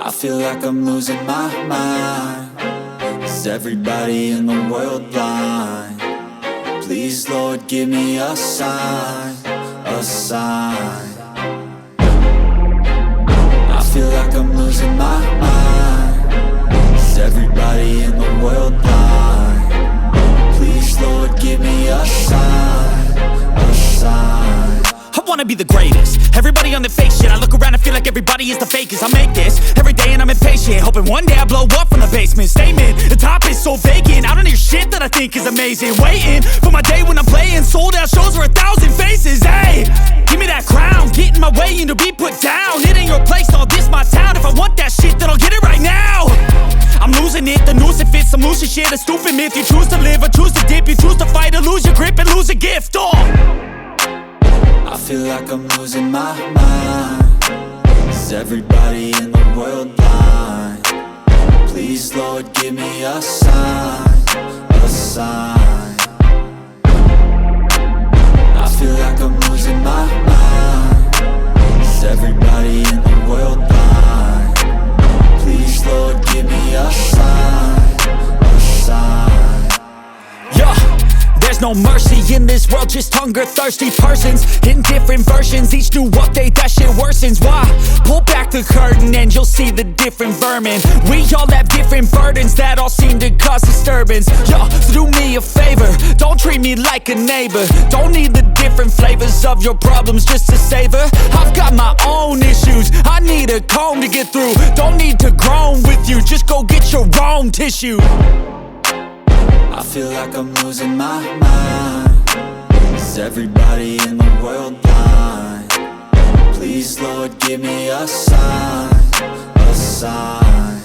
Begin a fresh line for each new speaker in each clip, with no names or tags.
I feel like I'm losing my mind. Is everybody in the world blind? Please, Lord, give me a sign, a sign. I feel like I'm losing my mind. Is everybody in the world blind? Please, Lord, give me a sign, a sign.
I wanna be the greatest. Everybody on the fake shit. I look around and feel like everybody is the fakest. I make this every day and I'm impatient, hoping one day I blow up from the basement. Statement, the top is so vacant. I don't hear shit that I think is amazing. Waiting for my day when I'm playing sold out shows for 1,000 faces. Hey, give me that crown, get in my way and to be put down. It ain't your place, all this my town. If I want that shit, then I'll get it right now. I'm losing it, the noose it fits. I'm losing shit, a stupid myth. You choose to live or choose to dip. You choose to fight or lose your grip and lose a gift.
I feel like I'm losing my mind. Is everybody in the world blind? Please, Lord, give me a sign, a sign. I feel like I'm losing my mind. Is everybody in the world blind? Please, Lord, give me a sign, a sign.
Yeah. There's no mercy in this world, just hunger-thirsty persons in different versions. Each new update, that shit worsens. Why? Pull back the curtain and you'll see the different vermin. We all have different burdens that all seem to cause disturbance. Yo, so do me a favor, don't treat me like a neighbor. Don't need the different flavors of your problems just to savor. I've got my own issues, I need a comb to get through. Don't need to groan with you, just go get your own tissue.
I feel like I'm losing my mind. Is everybody in the world blind? Please, Lord, give me a sign, a sign.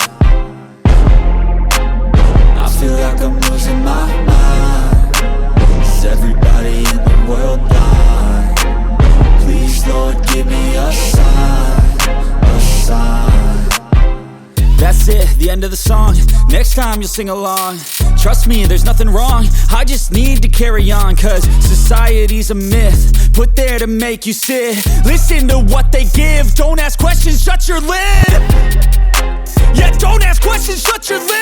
I feel like I'm losing my mind. Is everybody in the world blind? Please, Lord, give me a sign, a sign.
That's it, the end of the song. Next time you'll sing along. Trust me, there's nothing wrong. I just need to carry on, cause society's a myth put there to make you sit. Listen to what they give. Don't ask questions, shut your lid. Yeah, don't ask questions, shut your lid.